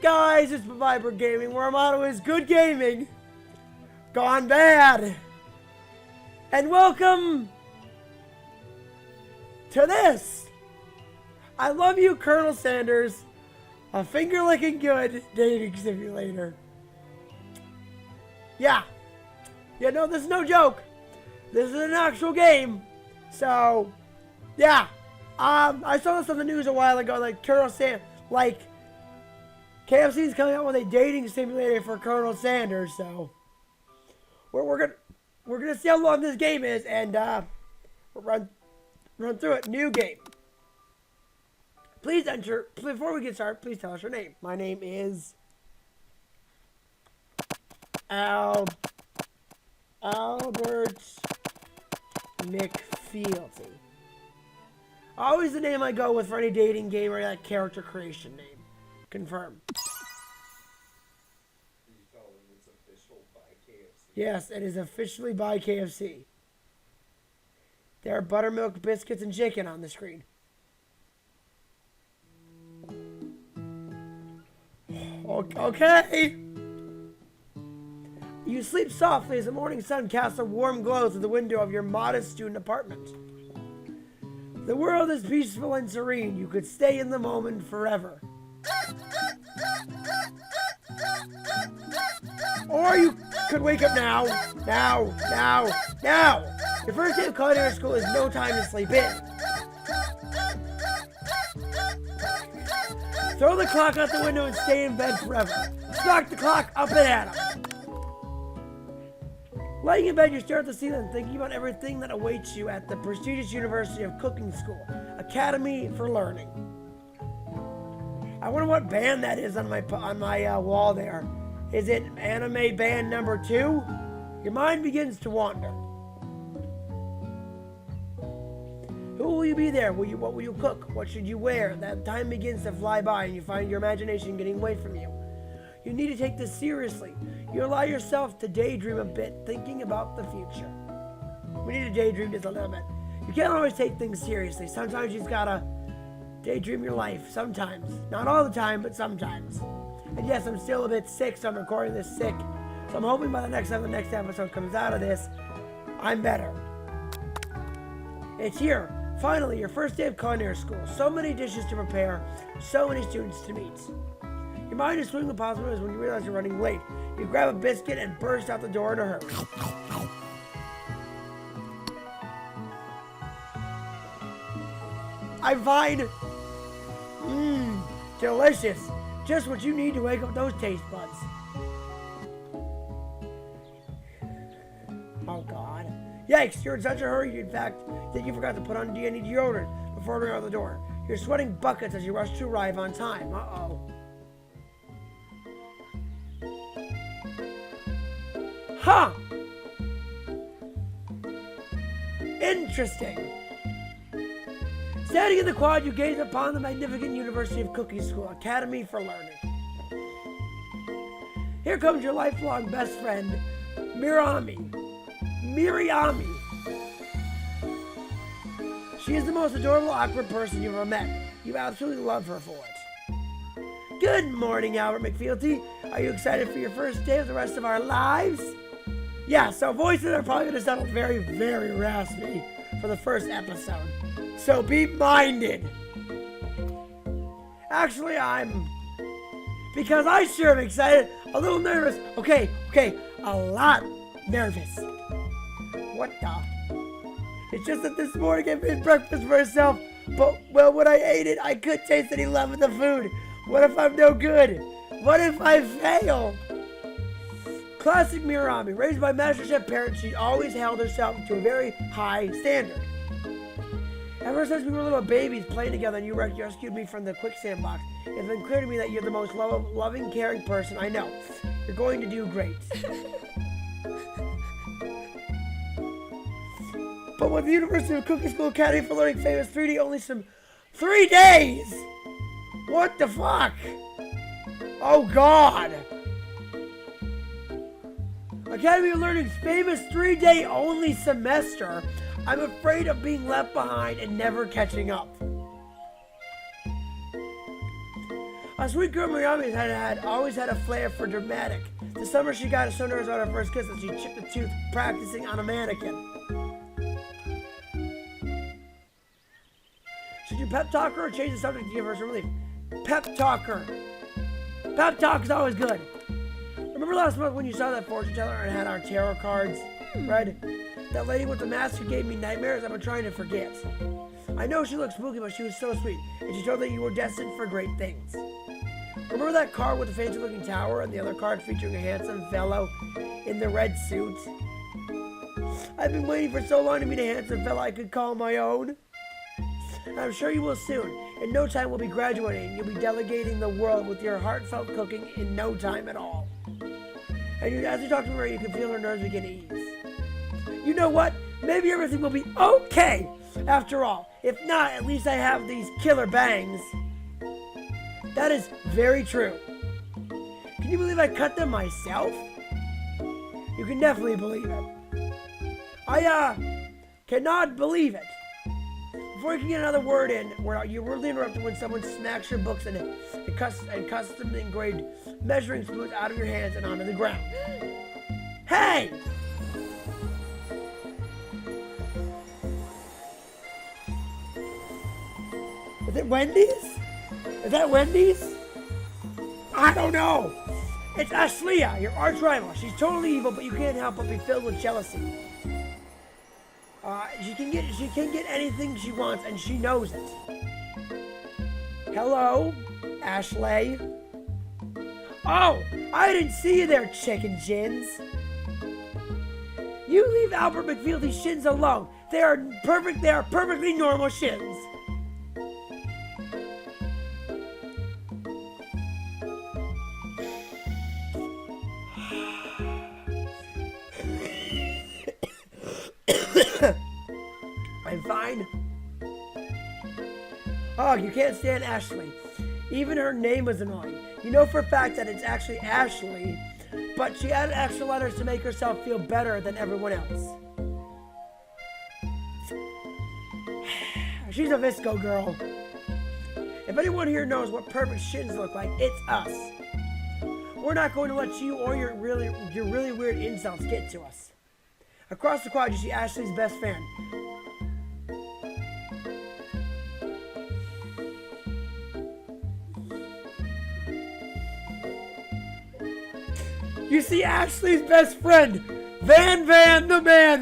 guys? It's BuhByberg Gaming, where our motto is good gaming gone bad. And welcome to this. I love you, Colonel Sanders. A finger-licking good dating simulator. Yeah. Yeah, no, this is no joke. This is an actual game. So, yeah. I saw this on the news a while ago, like Colonel Sanders, like KFC is coming out with a dating simulator for Colonel Sanders. So, we're gonna see how long this game is, and we'll run through it. New game. Please enter. Before we get started, please tell us your name. My name is Albert McFealty. Always the name I go with for any dating game or that character creation name. Confirm. You tell them it's official by KFC. Yes, it is officially by KFC. There are buttermilk, biscuits, and chicken on the screen. Okay. You sleep softly as the morning sun casts a warm glow through the window of your modest student apartment. The world is peaceful and serene. You could stay in the moment forever. Or you could wake up now. Your first day of culinary school is no time to sleep in. Throw the clock out the window and stay in bed forever. Knock the clock up and at him. Laying in bed, you stare at the ceiling, thinking about everything that awaits you at the prestigious University of Cooking School, Academy for Learning. I wonder what band that is on my wall there. Is it anime band number 2? Your mind begins to wander. Who will you be there? What will you cook? What should you wear? That time begins to fly by and you find your imagination getting away from you. You need to take this seriously. You allow yourself to daydream a bit, thinking about the future. We need to daydream just a little bit. You can't always take things seriously. Sometimes you just gotta daydream your life. Sometimes. Not all the time, but sometimes. And yes, I'm still a bit sick, so I'm recording this sick. So I'm hoping by the next time the next episode comes out of this, I'm better. It's here. Finally, your first day of culinary school. So many dishes to prepare, so many students to meet. Your mind is swimming with possibilities when you realize you're running late. You grab a biscuit and burst out the door in a hurry. I find, delicious. Just what you need to wake up those taste buds. Oh God. Yikes, you're in such a hurry, in fact, that you forgot to put on any deodorant before going out the door. You're sweating buckets as you rush to arrive on time. Uh-oh. Huh! Interesting. Standing in the quad, you gaze upon the magnificent University of Cooking School, Academy for Learning. Here comes your lifelong best friend, Miriami. She is the most adorable, awkward person you've ever met. You absolutely love her for it. Good morning, Albert McFealty. Are you excited for your first day of the rest of our lives? Yeah, so voices are probably going to sound very, very raspy for the first episode. So be minded. Actually, because I sure am excited, a little nervous. Okay, a lot nervous. What the? It's just that this morning I made breakfast for herself, but, well, when I ate it, I could taste any love in the food. What if I'm no good? What if I fail? Classic Miriami. Raised by MasterChef parents, she always held herself to a very high standard. Ever since we were little babies playing together and you rescued me from the quicksand box, it's been clear to me that you're the most loving, caring person I know. You're going to do great. But with the University of Cooking School Academy for Learning famous 3D only some 3 days! What the fuck? Oh God! Academy of Learning's famous 3-day only semester, I'm afraid of being left behind and never catching up. A sweet girl Miami always had a flair for dramatic. The summer she got so nervous on her first kiss that she chipped a tooth practicing on a mannequin. Should you pep talk her or change the subject to give her some relief? Pep talk her. Pep talk is always good. Remember last month when you saw that fortune teller and had our tarot cards read? That lady with the mask who gave me nightmares? I've been trying to forget. I know she looked spooky, but she was so sweet, and she told that you were destined for great things. Remember that card with the fancy-looking tower and the other card featuring a handsome fellow in the red suit? I've been waiting for so long to meet a handsome fellow I could call my own. And I'm sure you will soon. In no time we'll be graduating, and you'll be delegating the world with your heartfelt cooking in no time at all. And as you talk to her, you can feel her nerves begin to ease. You know what? Maybe everything will be okay after all. If not, at least I have these killer bangs. That is very true. Can you believe I cut them myself? You can definitely believe it. I cannot believe it. Before you can get another word in, you're rudely interrupted when someone smacks your books and custom engraved measuring spoons out of your hands and onto the ground. Hey! Is it Wendy's? Is that Wendy's? I don't know. It's Ashleigh, your arch rival. She's totally evil, but you can't help but be filled with jealousy. She can get anything she wants, and she knows it. Hello, Ashleigh. Oh, I didn't see you there, chicken shins. You leave Albert McField's shins alone. They are perfect. They are perfectly normal shins. I'm fine. Oh, you can't stand Ashley. Even her name was annoying. You know for a fact that it's actually Ashley, but she added extra letters to make herself feel better than everyone else. She's a Visco girl. If anyone here knows what perfect shins look like, it's us. We're not going to let you or your really weird insults get to us. Across the quad, you see Ashley's best fan. You see Ashley's best friend, Van the Man.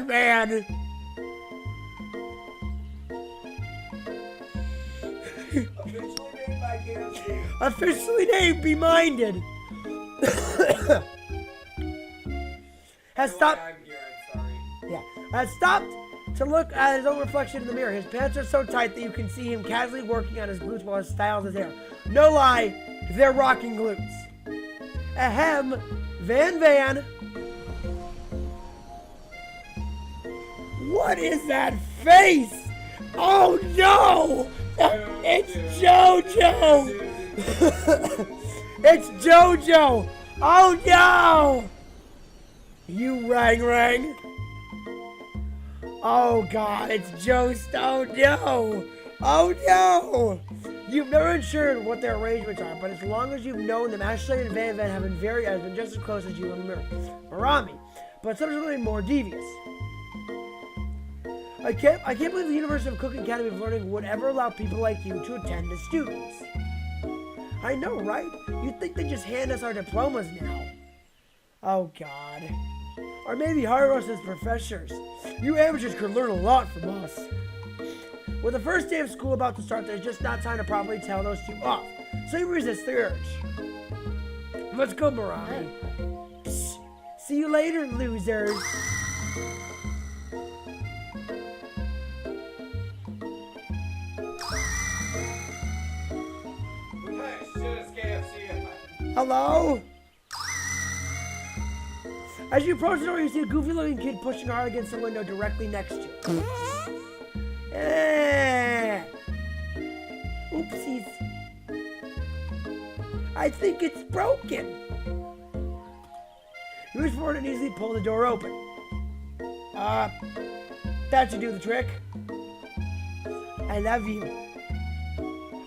Officially named by KFC. Officially named Be Minded. Has stopped. I'm here, I'm sorry. Yeah, has stopped to look at his own reflection in the mirror. His pants are so tight that you can see him casually working on his glutes while he styles his hair. No lie, they're rocking glutes. Ahem, Van. What is that face? Oh no! It's JoJo! It's JoJo! Oh no! You rang. Oh god, it's Joe Stone. No! Oh no! You've never ensured what their arrangements are, but as long as you've known them, Ashley and Van have been just as close as you and Marami, but sometimes more devious. I can't believe the University of Cooking Academy of Learning would ever allow people like you to attend as students. I know, right? You'd think they just hand us our diplomas now. Oh god. Or maybe hire us as professors. You amateurs could learn a lot from us. With the first day of school about to start, there's just not time to properly tell those two off. So you resist the urge. Let's go, Marami. Psst. See you later, losers. Hello? As you approach the door, you see a goofy-looking kid pushing hard against the window directly next to you. Oopsies. I think it's broken. You reach forward and easily pull the door open. That should do the trick. I love you.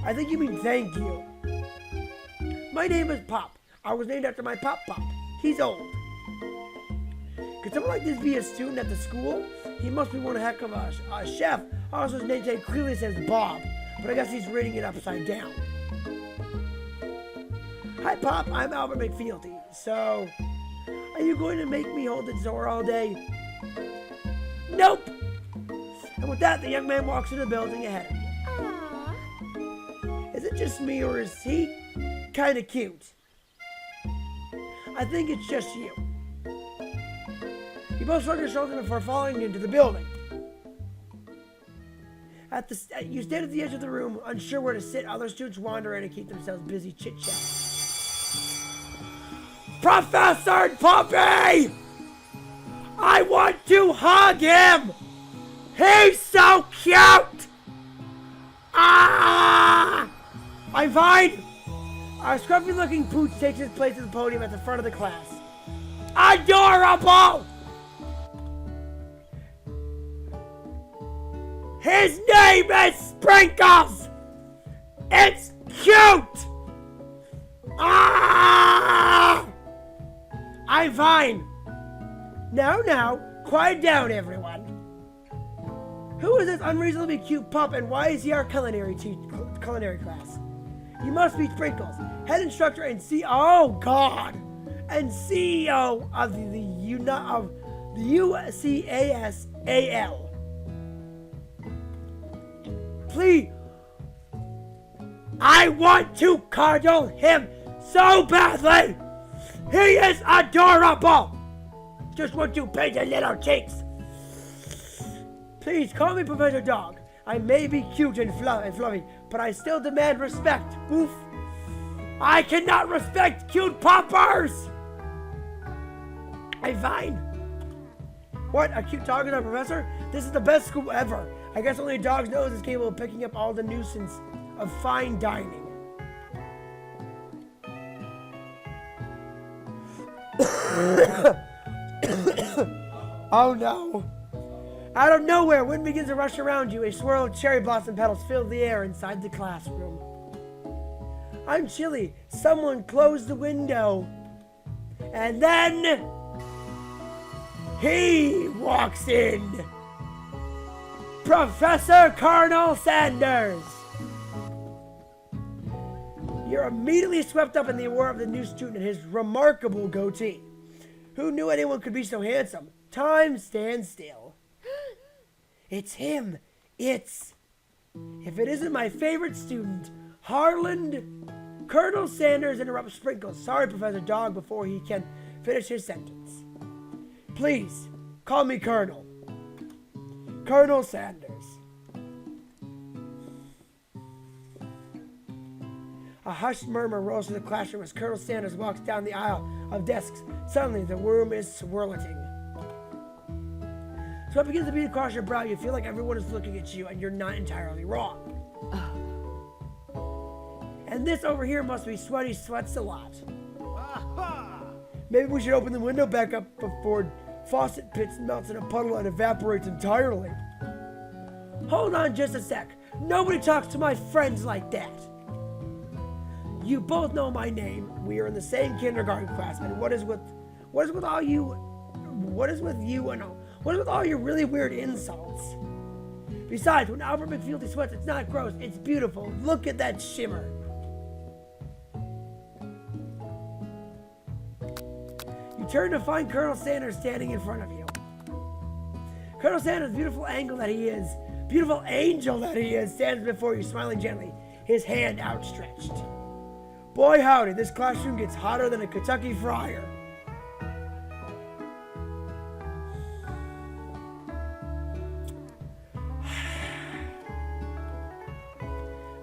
I think you mean thank you. My name is Pop. I was named after my Pop. He's old. Could someone like this be a student at the school? He must be one heck of a chef. Also, his name tag clearly says Bob, but I guess he's reading it upside down. Hi, Pop. I'm Albert McFeely. So, are you going to make me hold the door all day? Nope. And with that, the young man walks into the building ahead of me. Is it just me, or is he kind of cute? I think it's just you. You both shrug your shoulders before falling into the building. You stand at the edge of the room, unsure where to sit. Other students wander in and keep themselves busy chit-chatting. Professor Puppy! I want to hug him! He's so cute! Ah! I'm fine! Our scruffy-looking pooch takes his place at the podium at the front of the class. Adorable! His name is Sprinkles! It's cute! Ah! I'm fine. Now, quiet down, everyone. Who is this unreasonably cute pup, and why is he our culinary class? You must be Sprinkles, head instructor and CEO of the UCASAL. Please, I want to cuddle him so badly. He is adorable. Just want to paint his little cheeks. Please call me Professor Dog. I may be cute and fluffy, but I still demand respect. Oof. I cannot respect cute poppers. I'm fine. What? A cute dog is our professor? This is the best school ever. I guess only a dog's nose is capable of picking up all the nuisance of fine dining. Oh no. Out of nowhere, wind begins to rush around you. A swirl of cherry blossom petals fill the air inside the classroom. I'm chilly. Someone close the window. And then he walks in. Professor Colonel Sanders. You're immediately swept up in the aura of the new student and his remarkable goatee. Who knew anyone could be so handsome? Time stands still. It's him. If it isn't my favorite student, Harland. Colonel Sanders interrupts Sprinkles. Sorry, Professor Dog, before he can finish his sentence. Please, call me Colonel. Colonel Sanders. A hushed murmur rolls through the classroom as Colonel Sanders walks down the aisle of desks. Suddenly, the room is swirling. Sweat begins to beat across your brow. You feel like everyone is looking at you, and you're not entirely wrong. And this over here must be Sweaty Sweats a lot. Maybe we should open the window back up before faucet pits melts in a puddle and evaporates entirely. Hold on just a sec. Nobody talks to my friends like that. You both know my name. We are in the same kindergarten class. And what is with all your really weird insults? Besides, when Albert McFeely sweats, it's not gross. It's beautiful. Look at that shimmer. You turn to find Colonel Sanders standing in front of you. Colonel Sanders, beautiful angel that he is, stands before you, smiling gently, his hand outstretched. Boy howdy, this classroom gets hotter than a Kentucky fryer.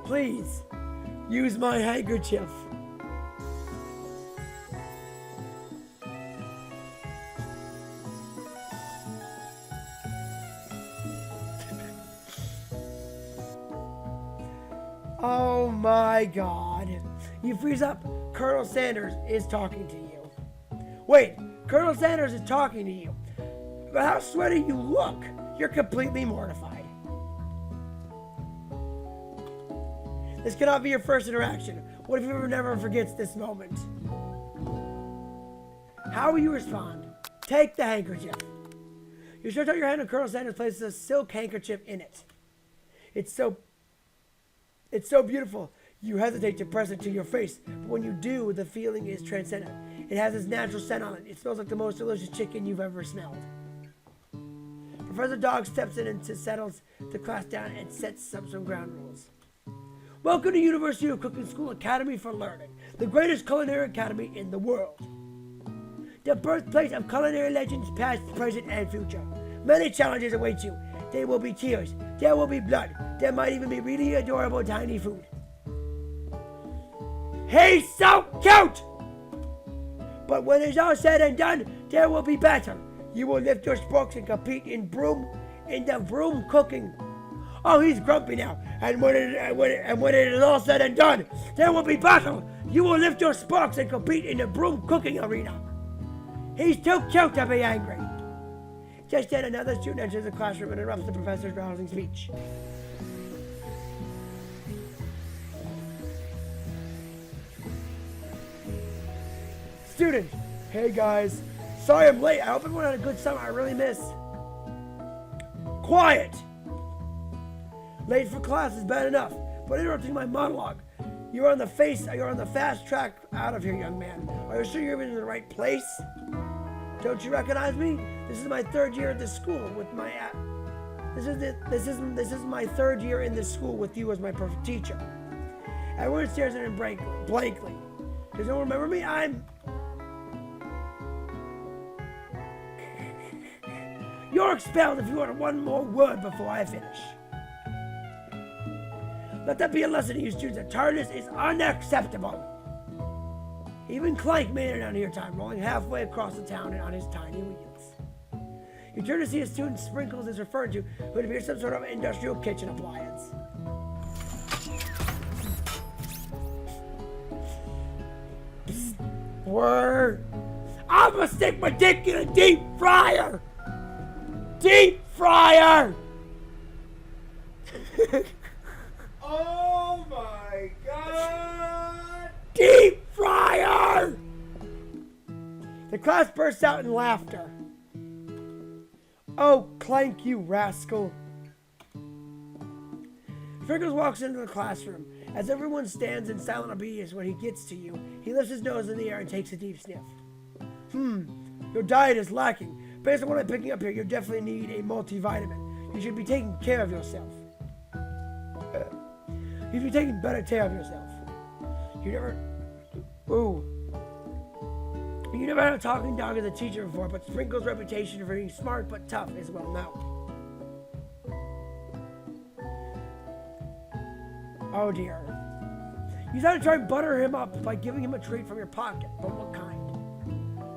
Please, use my handkerchief. Oh my God. You freeze up. Colonel Sanders is talking to you. Wait, Colonel Sanders is talking to you. But how sweaty you look. You're completely mortified. This cannot be your first interaction. What if he never forgets this moment? How will you respond? Take the handkerchief. You stretch out your hand and Colonel Sanders places a silk handkerchief in it. It's so beautiful. You hesitate to press it to your face, but when you do, the feeling is transcendent. It has its natural scent on it. It smells like the most delicious chicken you've ever smelled. Professor Dog steps in and settles the class down and sets up some ground rules. Welcome to University of Cooking School Academy for Learning, the greatest culinary academy in the world. The birthplace of culinary legends past, present, and future. Many challenges await you. There will be tears. There will be blood. There might even be really adorable tiny food. He's so cute! But when it's all said and done, there will be battle. You will lift your spokes and compete in the broom cooking. Oh, he's grumpy now. And when it is all said and done, there will be battle. You will lift your spokes and compete in the broom cooking arena. He's too cute to be angry. Just then, another student enters the classroom and interrupts the professor's rousing speech. Student, hey guys. Sorry I'm late. I hope everyone had a good summer. I really miss. Quiet! Late for class is bad enough, but interrupting my monologue. You're on the fast track out of here, young man. Are you sure you're even in the right place? Don't you recognize me? This is my third year at this school with my This is my third year in this school with you as my perfect teacher. Everyone stares at him blankly. Does no one remember me? You're expelled if you utter one more word before I finish. Let that be a lesson to you students that tardiness is unacceptable. Even Clank made it on here time, rolling halfway across the town on his tiny wheels. You turn to see a student Sprinkles is referred to, who would appear some sort of industrial kitchen appliance. Word. I'm gonna stick my dick in a deep fryer! Deep fryer! Oh my god! Deep fryer! The class bursts out in laughter. Oh, Clank, you rascal. Sprinkles walks into the classroom. As everyone stands in silent obedience when he gets to you, he lifts his nose in the air and takes a deep sniff. Your diet is lacking. Based on what I'm picking up here, you definitely need a multivitamin. You should be taking care of yourself. You should be taking better care of yourself. You never had a talking dog as a teacher before, but Sprinkles' reputation for being smart but tough is well known. Oh dear. You thought to try and butter him up by giving him a treat from your pocket, but what kind?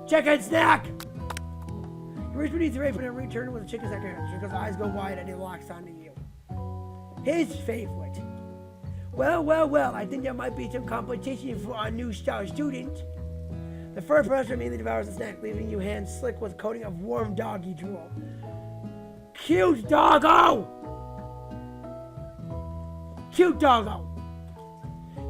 Chicken snack! You reach beneath your apron and return with a chicken snack in your hand. Sprinkles' eyes go wide and he locks onto you. His favorite. Well, I think there might be some competition for our new star student. The first professor immediately devours the snack, leaving you hands slick with a coating of warm doggy drool. Cute doggo! Cute doggo!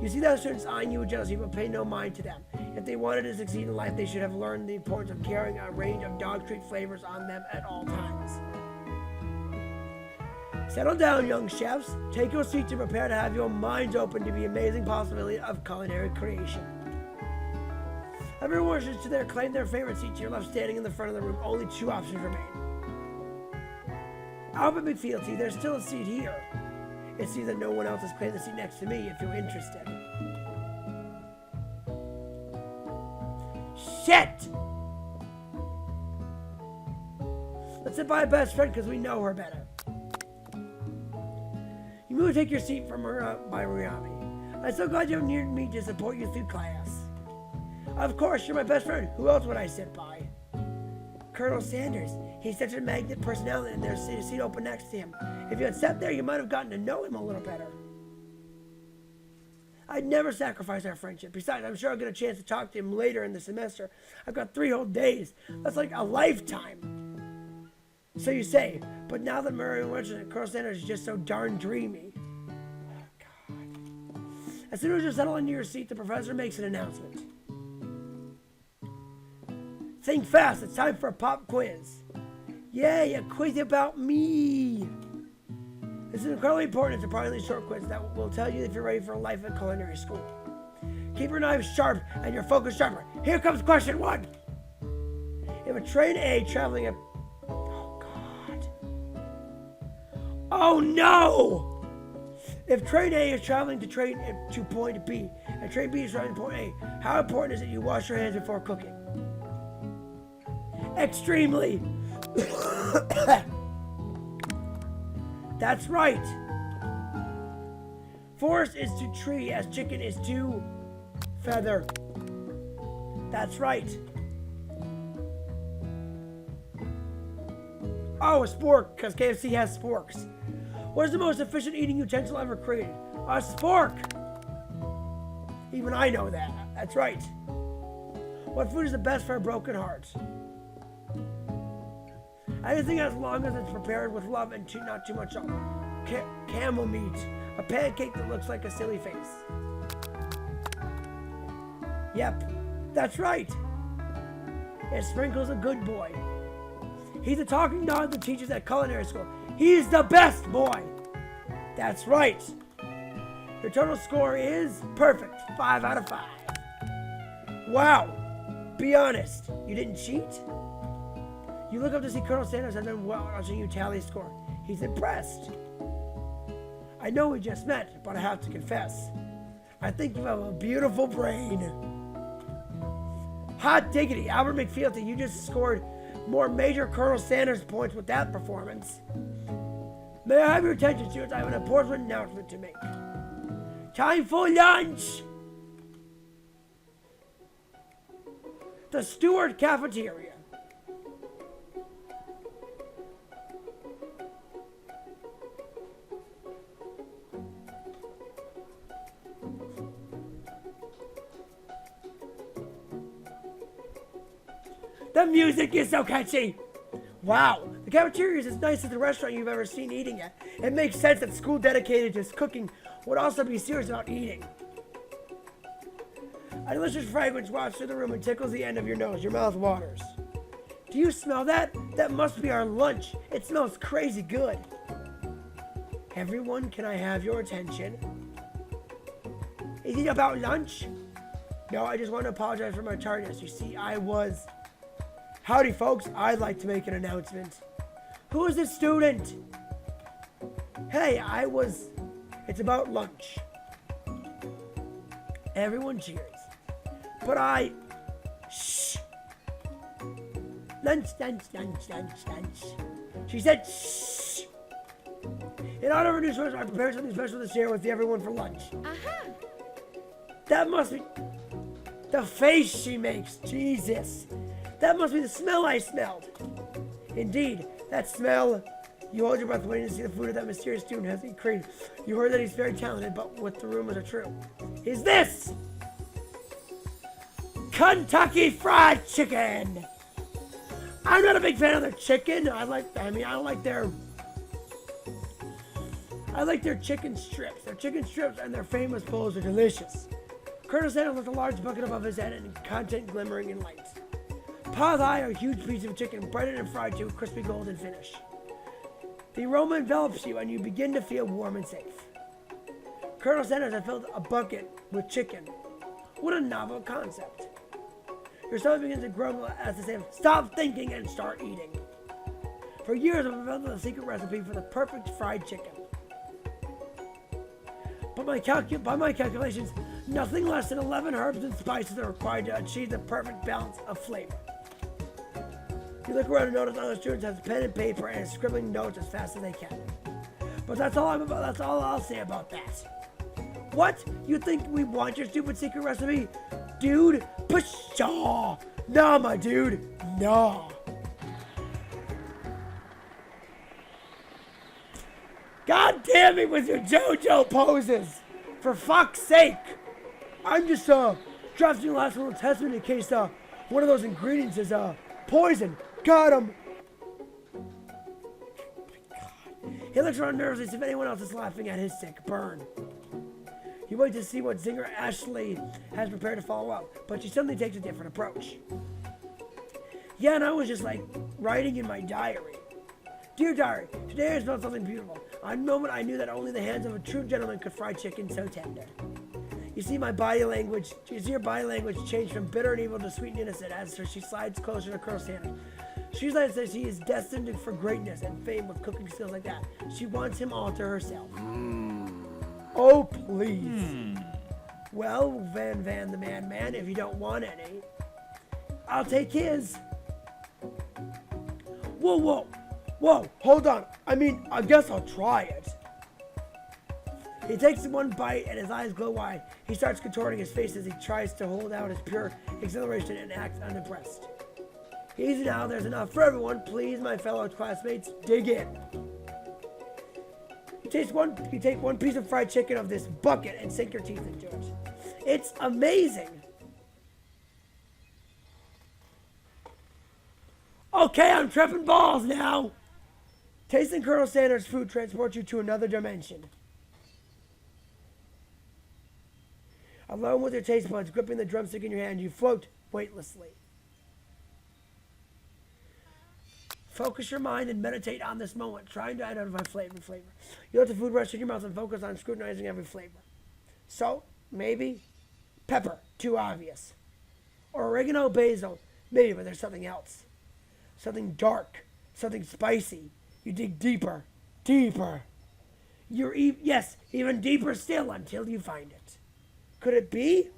You see the other students eyeing you with jealousy, but pay no mind to them. If they wanted to succeed in life, they should have learned the importance of carrying a range of dog treat flavors on them at all times. Settle down, young chefs. Take your seats and prepare to have your minds open to the amazing possibility of culinary creation. Everyone rushes to claim their favorite seats. You're left standing in the front of the room. Only two options remain. Albert McFealty, there's still a seat here. It seems that no one else has claimed the seat next to me if you're interested. Shit! Let's sit by a best friend because we know her better. You move to take your seat from her by Riami. I'm so glad you're near me to support you through class. Of course, you're my best friend. Who else would I sit by? Colonel Sanders. He's such a magnet personality and there's a seat open next to him. If you had sat there, you might have gotten to know him a little better. I'd never sacrifice our friendship. Besides, I'm sure I'll get a chance to talk to him later in the semester. I've got 3 whole days. That's like a lifetime. So you say, but now that Murray mentioned it, Colonel Sanders is just so darn dreamy. Oh, God. As soon as you settle into your seat, the professor makes an announcement. Think fast, it's time for a pop quiz. Yay, a quiz about me. This is incredibly important. It's a surprisingly short quiz that will tell you if you're ready for life at culinary school. Keep your knives sharp and your focus sharper. Here comes question 1. If a train A traveling at... Oh, God. Oh, no! If train A is traveling to point B, and train B is traveling to point A, how important is it you wash your hands before cooking? Extremely. That's right. Forest is to tree as chicken is to feather. That's right. Oh, a spork, because KFC has sporks. What is the most efficient eating utensil ever created? A spork. Even I know that. That's right. What food is the best for a broken heart? Anything as long as it's prepared with love and not too much salt. Camel meat. A pancake that looks like a silly face. Yep, that's right. And Sprinkle's a good boy. He's a talking dog that teaches at culinary school. He's the best boy. That's right. Your total score is perfect. 5 out of 5. Wow. Be honest. You didn't cheat? You look up to see Colonel Sanders and then watching you tally score. He's impressed. I know we just met, but I have to confess. I think you have a beautiful brain. Hot diggity, Albert McFealty, you just scored more Major Colonel Sanders points with that performance. May I have your attention, students? I have an important announcement to make. Time for lunch! The Stewart Cafeteria. The music is so catchy! Wow, the cafeteria is as nice as the restaurant you've ever seen eating at. It makes sense that school dedicated to cooking would also be serious about eating. A delicious fragrance wafts through the room and tickles the end of your nose. Your mouth waters. Do you smell that? That must be our lunch. It smells crazy good. Everyone, can I have your attention? Is it about lunch? No, I just want to apologize for my tardiness. You see, I was... Howdy, folks. I'd like to make an announcement. Who is this student? Hey, It's about lunch. Everyone cheers. But Shh. Lunch. She said, shh. In honor of her new source, I prepared something special to share with everyone for lunch. Uh-huh. That must be... The face she makes. Jesus. That must be the smell I smelled. Indeed, that smell. You hold your breath waiting to see the food of that mysterious student has been created. You heard that he's very talented, but what the rumors are true. Is this Kentucky Fried Chicken? I'm not a big fan of their chicken. I like their chicken strips. Their chicken strips and their famous bowls are delicious. Colonel Sanders left a large bucket above his head and content glimmering in light. Pa's eye are a huge piece of chicken, breaded and fried to a crispy golden finish. The aroma envelops you and you begin to feel warm and safe. Colonel Sanders had filled a bucket with chicken. What a novel concept. Your stomach begins to grumble as to say, stop thinking and start eating. For years I've developed a secret recipe for the perfect fried chicken. But by my calculations, nothing less than 11 herbs and spices are required to achieve the perfect balance of flavor. You look around and notice other students have pen and paper and scribbling notes as fast as they can. But that's all I'll say about that. What? You think we want your stupid secret recipe? Dude, pshaw! Nah, my dude, nah. God damn it with your JoJo poses! For fuck's sake! I'm just drafting the last little testament in case one of those ingredients is poison. Got him! He looks around nervously as if anyone else is laughing at his sick burn. You wait to see what Zinger Ashley has prepared to follow up, but she suddenly takes a different approach. Yeah, and I was just like writing in my diary. Dear diary, today I smelled something beautiful. On a moment I knew that only the hands of a true gentleman could fry chicken so tender. You see her body language change from bitter and evil to sweet and innocent as she slides closer to Colonel Sanders. She says that she is destined for greatness and fame with cooking skills like that. She wants him all to herself. Oh, please. Well, Van the man, if you don't want any, I'll take his. Whoa, hold on. I mean, I guess I'll try it. He takes one bite and his eyes glow wide. He starts contorting his face as he tries to hold out his pure exhilaration and act unimpressed. Easy now, there's enough for everyone. Please, my fellow classmates, dig in. You take one piece of fried chicken of this bucket and sink your teeth into it. It's amazing. Okay, I'm tripping balls now. Tasting Colonel Sanders' food transports you to another dimension. Alone with your taste buds gripping the drumstick in your hand, you float weightlessly. Focus your mind and meditate on this moment, trying to identify flavor. You let the food rest in your mouth and focus on scrutinizing every flavor. Salt, maybe. Pepper, too obvious. Or oregano, basil, maybe, but there's something else. Something dark, something spicy. You dig deeper. Yes, even deeper still until you find it. Could it be?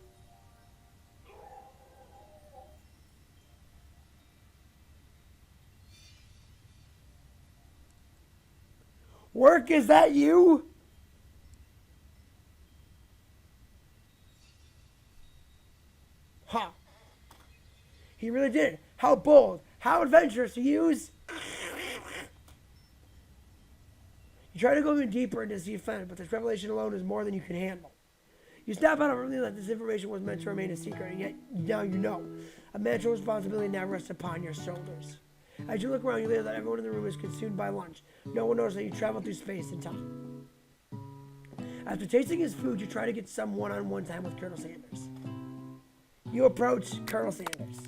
Work, is that you? Ha! He really did it. How bold, how adventurous to use. You try to go even deeper into the offense, but this revelation alone is more than you can handle. You snap out of it that this information was meant to remain a secret, and yet now you know. A man's responsibility now rests upon your shoulders. As you look around, you realize that everyone in the room is consumed by lunch. No one knows that you travel through space and time. After tasting his food, you try to get some one-on-one time with Colonel Sanders. You approach Colonel Sanders.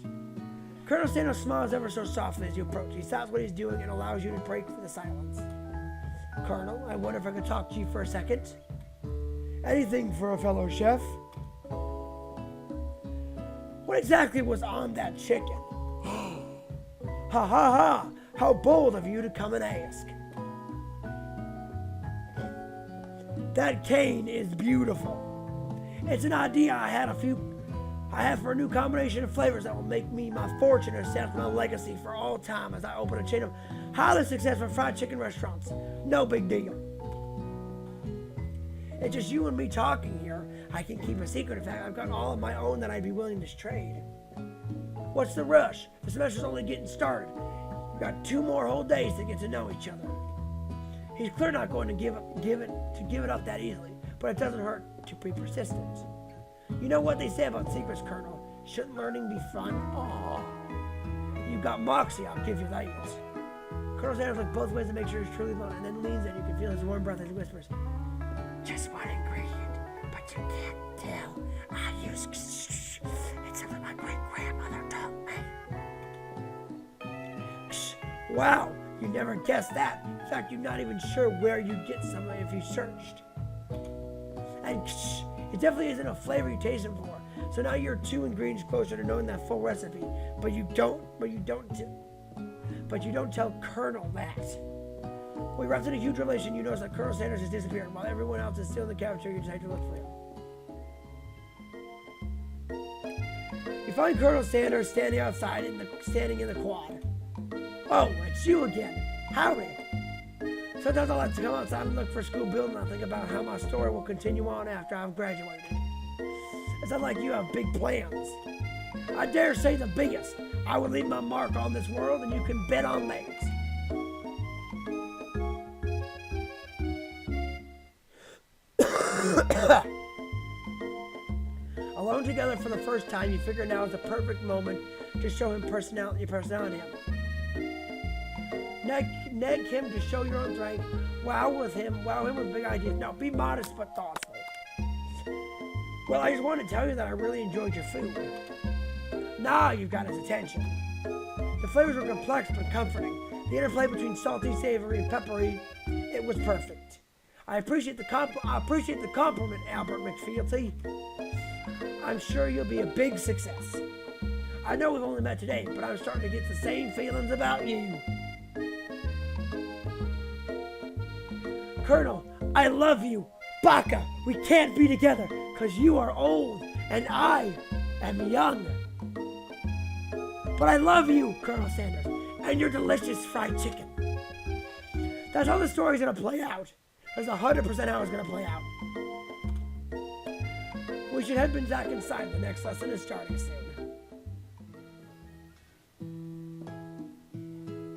Colonel Sanders smiles ever so softly as you approach. He stops what he's doing and allows you to break the silence. Colonel, I wonder if I could talk to you for a second. Anything for a fellow chef. What exactly was on that chicken? Ha! How bold of you to come and ask. That cane is beautiful. It's an idea I have for a new combination of flavors that will make me my fortune and establish my legacy for all time as I open a chain of highly successful fried chicken restaurants. No big deal. It's just you and me talking here. I can keep a secret. In fact, I've got all of my own that I'd be willing to trade. What's the rush? The semester's only getting started. We've got 2 more whole days to get to know each other. He's clearly not going to give it up that easily, but it doesn't hurt to be persistent. You know what they say about secrets, Colonel? Shouldn't learning be fun? Aw. You've got moxie, I'll give you that. Colonel Sanders looks both ways to make sure he's truly alone, and then leans in. You can feel his warm breath as he whispers, just one ingredient, but you can't tell. I use it's something my great-grandmother taught me. Wow, you never guessed that. In fact, you're not even sure where you'd get some if you searched. And it definitely isn't a flavor you taste them for. So now you're 2 ingredients closer to knowing that full recipe. But you don't tell Colonel that. We wrapped in a huge revelation. You notice that Colonel Sanders has disappeared while everyone else is still in the cafeteria. You decide to look for him. You find Colonel Sanders standing outside, standing in the quad. Oh, it's you again. Howdy. Sometimes I like to come outside and look for a school building and think about how my story will continue on after I've graduated. It sounds like you have big plans. I dare say the biggest. I will leave my mark on this world, and you can bet on that. Alone together for the first time, you figure now is the perfect moment to show him your personality. Nag him to show your own strength. Wow him with big ideas. Now be modest but thoughtful. Well, I just wanted to tell you that I really enjoyed your food. Now you've got his attention. The flavors were complex but comforting. The interplay between salty, savory, and peppery, it was perfect. I appreciate the compliment, Albert McFeely. I'm sure you'll be a big success. I know we've only met today, but I'm starting to get the same feelings about you. Colonel, I love you. Baka, we can't be together because you are old and I am young. But I love you, Colonel Sanders, and your delicious fried chicken. That's how the story's gonna play out. That's 100% how it's gonna play out. We should head back inside. The next lesson is starting soon.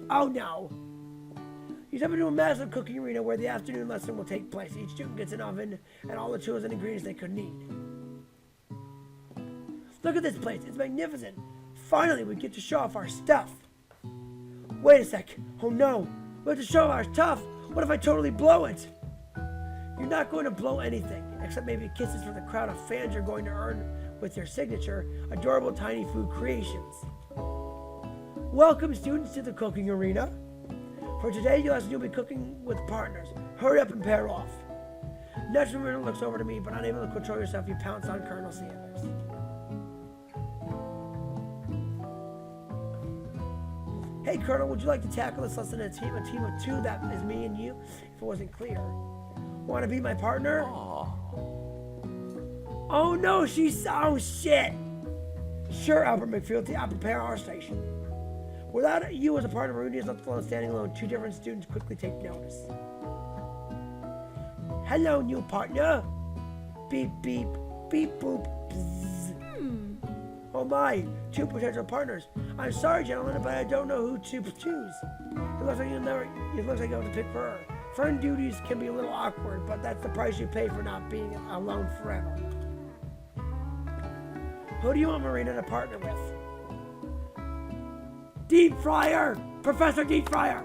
Oh no! You step into a massive cooking arena where the afternoon lesson will take place. Each student gets an oven and all the tools and ingredients they could need. Look at this place, it's magnificent. Finally, we get to show off our stuff. Wait a sec. Oh no, we have to show off our stuff. What if I totally blow it? You're not going to blow anything, except maybe kisses from the crowd of fans you're going to earn with your signature, adorable tiny food creations. Welcome, students, to the cooking arena. For today's lesson, you'll be cooking with partners. Hurry up and pair off. Next, Marina looks over to me, but unable to control yourself, you pounce on Colonel Sanders. Hey, Colonel, would you like to tackle this lesson in a team of two? That is me and you, if it wasn't clear. Want to be my partner? Aww. Oh no, oh shit! Sure, Albert McFeely, I'll prepare our station. Without you as a partner, Maroon is left alone, standing alone. Two different students quickly take notice. Hello, new partner. Beep, beep, beep, boop, bzz. Oh my, two potential partners. I'm sorry, gentlemen, but I don't know who to choose. It looks like you'll have to pick for her. Friend duties can be a little awkward, but that's the price you pay for not being alone forever. Who do you want Marina to partner with? Deep Fryer! Professor Deep Fryer!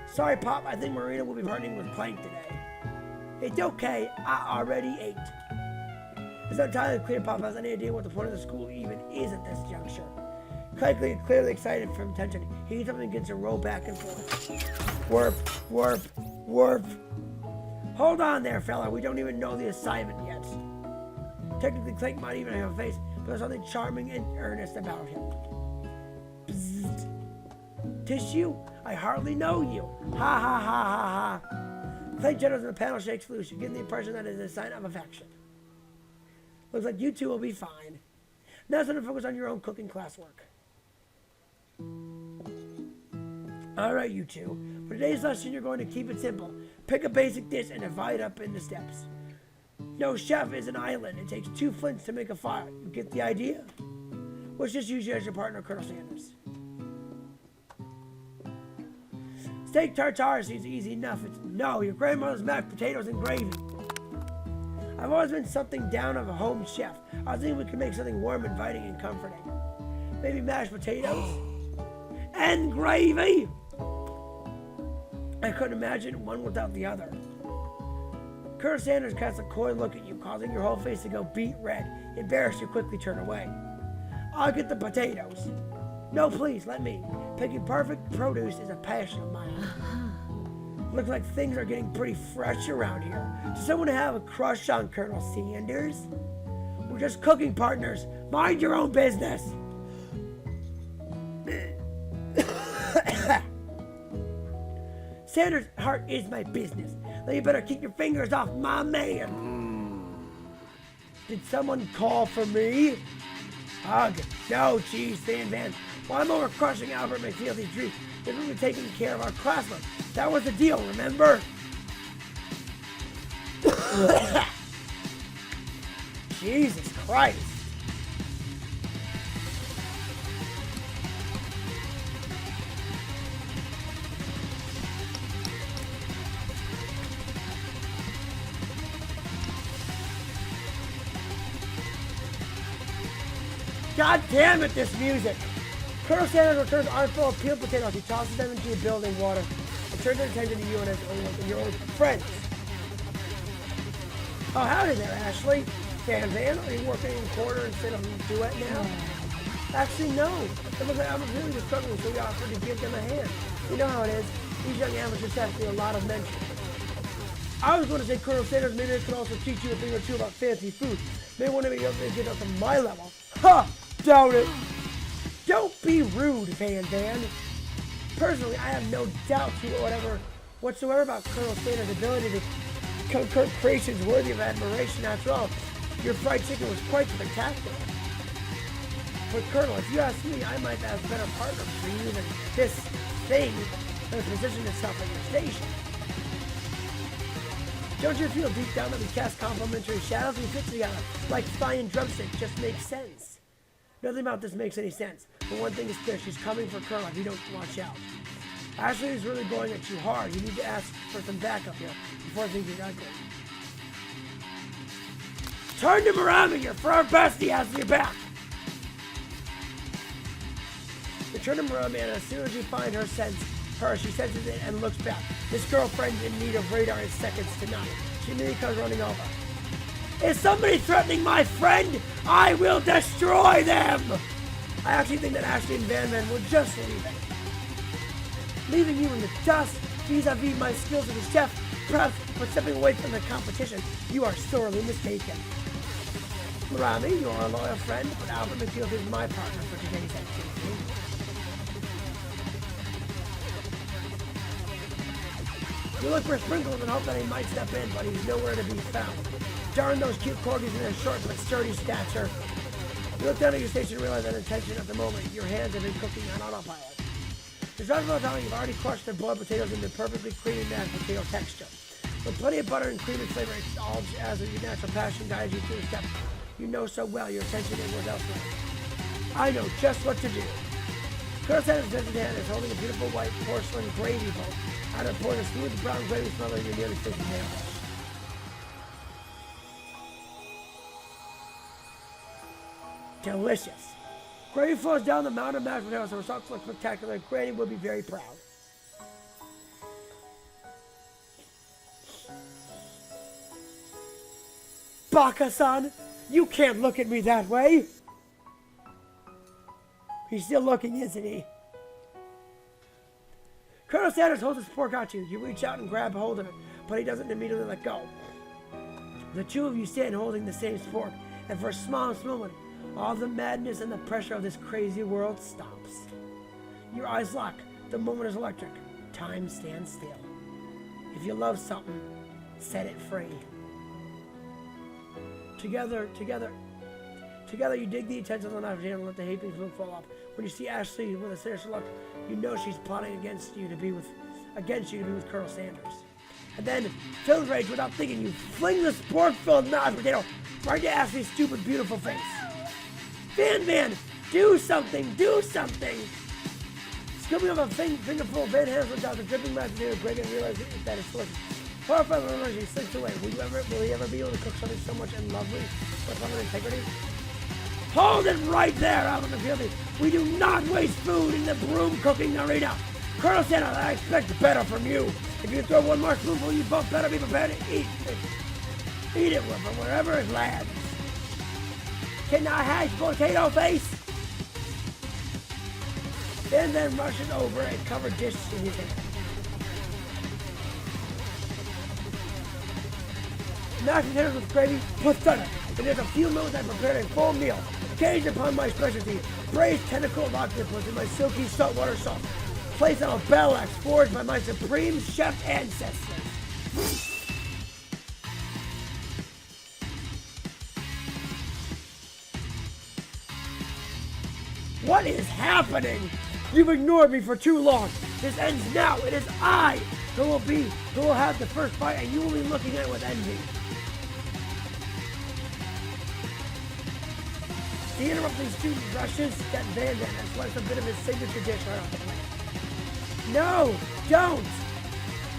Sorry, Pop, I think Marina will be partnering with Plank today. It's okay, I already ate. It's not entirely clear Pop has any idea what the point of the school even is at this juncture. Clearly excited from attention, he gets up and begins to roll back and forth. Warp, warp, warp. Hold on there, fella, we don't even know the assignment yet. Technically, Clank might even have a face, but there's something charming and earnest about him. Bzzzt. Tissue? I hardly know you. Ha ha ha ha ha. Clank jitters and the panel shakes loose. You get the impression that it is a sign of affection. Looks like you two will be fine. Now it's time to focus on your own cooking classwork. Alright, you two. For today's lesson, you're going to keep it simple. Pick a basic dish and divide up into steps. No chef is an island. It takes 2 flints to make a fire. You get the idea? Let's just use you as your partner, Colonel Sanders. Steak tartare seems easy enough. No, your grandmother's mashed potatoes and gravy. I've always been something down of a home chef. I was thinking we could make something warm, inviting, and comforting. Maybe mashed potatoes and gravy. I couldn't imagine one without the other. Colonel Sanders casts a coy look at you, causing your whole face to go beet red. Embarrassed, you quickly turn away. I'll get the potatoes. No, please, let me. Picking perfect produce is a passion of mine. Looks like things are getting pretty fresh around here. Does someone have a crush on Colonel Sanders? We're just cooking partners. Mind your own business. Sanders' heart is my business. Now you better keep your fingers off my man. Did someone call for me? Hug. No, geez, Van Van. Well, I'm over crushing Albert McFeely's dream. They're going to be taking care of our classroom. That was the deal, remember? Jesus Christ. God damn it, this music! Colonel Sanders returns armful of peeled potatoes. He tosses them into a building water and turns his attention to you and your old friends. Oh, howdy there, Ashley. Van, are you working in quarter instead of duet now? Actually, no. It looks like I'm really just struggling, so we offered to give them a hand. You know how it is. These young amateurs have to do a lot of mention. I was going to say, Colonel Sanders, maybe they could also teach you a thing or two about fancy food. Maybe one of you able to get up to my level. Ha! Doubt it. Don't be rude, Van. Personally, I have no doubt whatsoever about Colonel Sanders' ability to concur creations worthy of admiration. After all, your fried chicken was quite spectacular. But Colonel, if you ask me, I might have a better partner for you than this thing that has positioned itself at your station. Don't you feel deep down that we cast complementary shadows? We fit together like spine and drumstick. Just makes sense. Nothing about this makes any sense. But one thing is clear, she's coming for Colonel if you don't watch out. Ashley is really going at you hard. You need to ask for some backup here before things get ugly. Turn him around and your fur bestie has your back. You turn him around, man, and as soon as you find her, she senses it and looks back. This girlfriend's in need of radar in seconds to none. She immediately comes running over. Is somebody threatening my friend? I will destroy them! I actually think that Ashley and Van were just leaving you in the dust vis-a-vis my skills as a chef, perhaps for stepping away from the competition. You are sorely mistaken. Rami, you are a loyal friend, but Albert McField is my partner for today's activity. You look for Sprinkles and hope that he might step in, but he's nowhere to be found. Darn those cute corgis in their short but sturdy stature. You look down at your station and realize that intention at the moment. Your hands have been cooking on autopilot. There's not about time you've already crushed the boiled potatoes into perfectly creamy mashed potato texture. With plenty of butter and cream and flavor, it's all as your natural passion guides you through the steps. You know so well your attention is elsewhere. I know just what to do. Colonel Sanders' hand is holding a beautiful white porcelain gravy bowl. Out of pouring a smooth brown gravy smelling your nearly sticky nails. Delicious. Gravy flows down the mountain of mashed potatoes. The results look spectacular. Granny will be very proud. Baka-san, you can't look at me that way. He's still looking, isn't he? Colonel Sanders holds his fork at you. You reach out and grab hold of it, but he doesn't immediately let go. The two of you stand holding the same fork, and for a small moment, all the madness and the pressure of this crazy world stops. Your eyes lock. The moment is electric. Time stands still. If you love something, set it free. Together, you dig the utensils on the knife and let the heaping food fall off. When you see Ashley with a sinister look, you know she's plotting against you to be with Colonel Sanders. And then, filled with rage, without thinking, you fling the sport-filled mashed potato right to Ashley's stupid, beautiful face. Van, do something! Scooping up a fingerful of Van Hansel's out the dripping mashed potato, Greg and realizes that it's delicious. Horrified with energy, slinks away. Will he ever be able to cook something so much and lovely with some integrity? Hold it right there, Albert McField. We do not waste food in the broom cooking arena. Colonel Sanders, I expect better from you. If you throw one more spoonful, you both better be prepared to eat it. Eat it from wherever it lands. Can I hash potato face? And then rushes over a covered dish in his hand. Mashed potatoes with gravy, put on it. In just a few moments, I prepared a full meal. Gauged upon my specialty, braised tentacled octopus in my silky saltwater sauce, placed on a battle axe forged by my supreme chef ancestors. What is happening? You've ignored me for too long. This ends now. It is I who will have the first bite, and you will be looking at it with envy. The interrupting student rushes that Van and sliced a bit of his signature dish right off the plate. No, don't!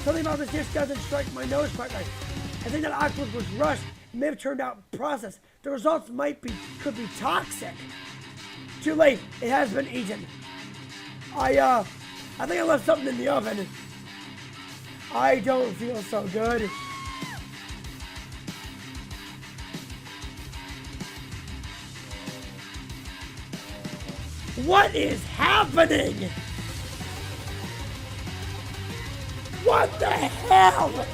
Something about this dish doesn't strike my nose quite right. I think that octopus was rushed. It may have turned out processed. The results could be toxic. Too late. It has been eaten. I think I left something in the oven. I don't feel so good. What is happening? What the hell?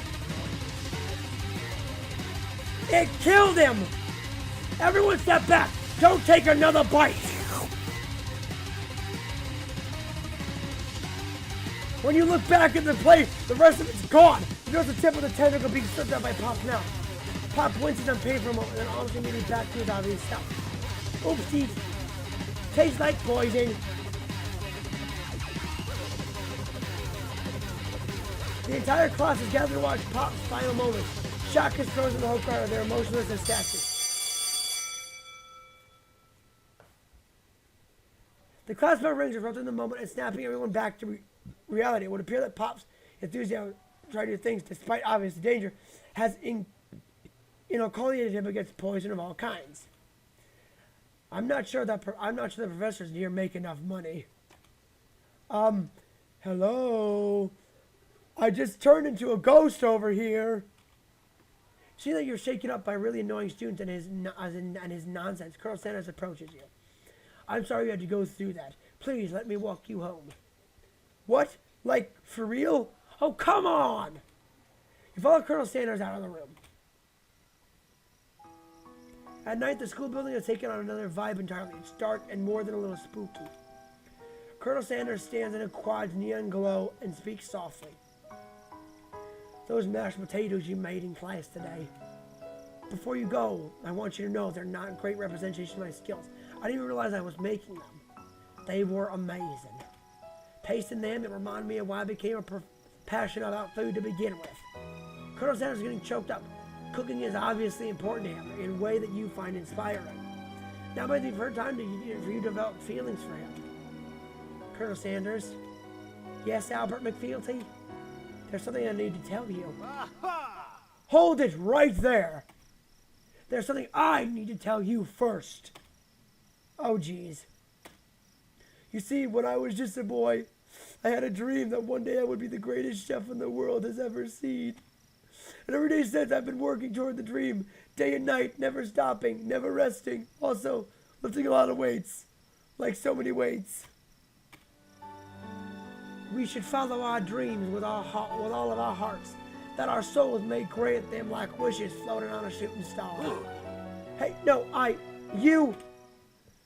It killed him! Everyone step back! Don't take another bite! When you look back at the plate, the rest of it's gone. You notice the tip of the tentacle being stripped out by Pop's mouth. Pop winces in pain for a moment, and then almost immediately back to his obvious self. Oopsies. Tastes like poison. The entire class is gathered to watch Pop's final moments. Shock is frozen the whole crowd, they're emotionless as statues. The class bell rings, interrupting the moment and snapping everyone back to reality. It would appear that Pop's enthusiasm to try new things, despite obvious danger, has inoculated him against poison of all kinds. I'm not sure the professor's here make enough money. Hello? I just turned into a ghost over here. See that you're shaken up by a really annoying student and his nonsense. Colonel Sanders approaches you. I'm sorry you had to go through that. Please let me walk you home. What? Like, for real? Oh, come on! You follow Colonel Sanders out of the room. At night, the school building has taken on another vibe entirely. It's dark and more than a little spooky. Colonel Sanders stands in a quad's neon glow and speaks softly. Those mashed potatoes you made in class today. Before you go, I want you to know they're not a great representation of my skills. I didn't even realize I was making them. They were amazing. Tasting them, it reminded me of why I became passionate about food to begin with. Colonel Sanders is getting choked up. Cooking is obviously important to him in a way that you find inspiring. Now might be the first time for you to develop feelings for him. Colonel Sanders? Yes, Albert McFealty? There's something I need to tell you. Hold it right there! There's something I need to tell you first. Oh, geez. You see, when I was just a boy, I had a dream that one day I would be the greatest chef in the world has ever seen. And every day since, I've been working toward the dream, day and night, never stopping, never resting. Also, lifting a lot of weights, like so many weights. We should follow our dreams with all of our hearts, that our souls may create them like wishes floating on a shooting star. Hey, no, you,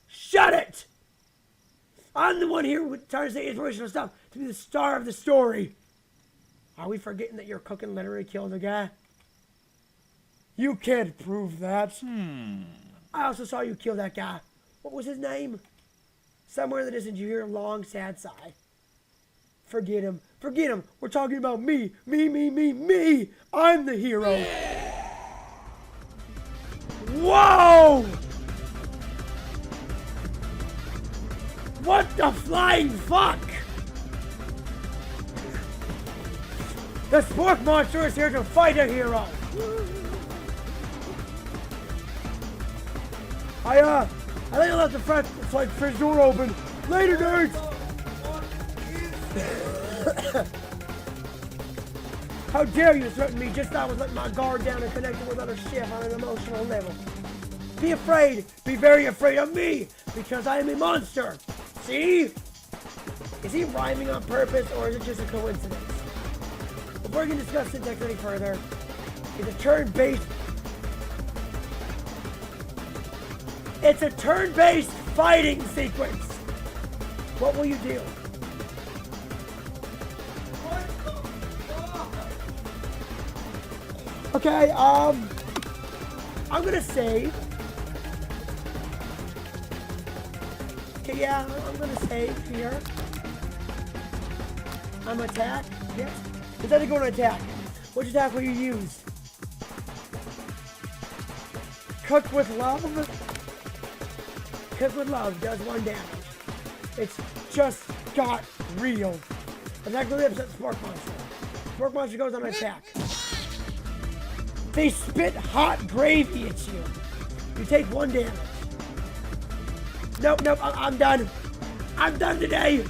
shut it! I'm the one here trying to say inspirational stuff to be the star of the story. Are we forgetting that your cooking literally killed a guy? You can't prove that. I also saw you kill that guy. What was his name? Somewhere in the distance you hear a long, sad sigh. Forget him. Forget him. We're talking about me. Me. I'm the hero. Whoa! What the flying fuck? The spork monster is here to fight a hero. I think I left the fridge door open. Later, nerds. How dare you threaten me just as I was letting my guard down and connecting with other shit on an emotional level. Be afraid, be very afraid of me, because I am a monster. See? Is he rhyming on purpose, or is it just a coincidence? Before we can discuss syntax any further, it's a turn-based fighting sequence. What will you do? Okay, I'm gonna save. Okay, yeah, I'm gonna save here. I'm attack. Yes. Instead of going to attack, which attack will you use? Cook with love. Cook with love does 1 damage. It's just got real. Attack really upsets Spork Monster. Spork Monster goes on attack. They spit hot gravy at you. You take 1 damage. Nope, I'm done. I'm done today.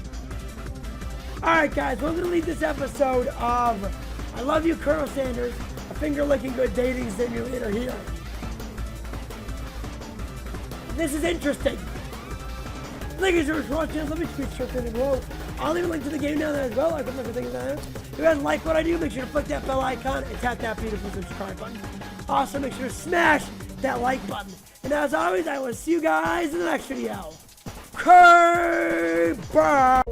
Alright guys, we're gonna leave this episode of I Love You, Colonel Sanders, a finger-licking good dating simulator here. This is interesting. Thank you so much for watching. Let me screenshot it below. I'll leave a link to the game down there as well. I can look at things down there. If you guys like what I do, make sure to click that bell icon and tap that beautiful subscribe button. Also, make sure to smash that like button. And as always, I will see you guys in the next video. Okay, bye.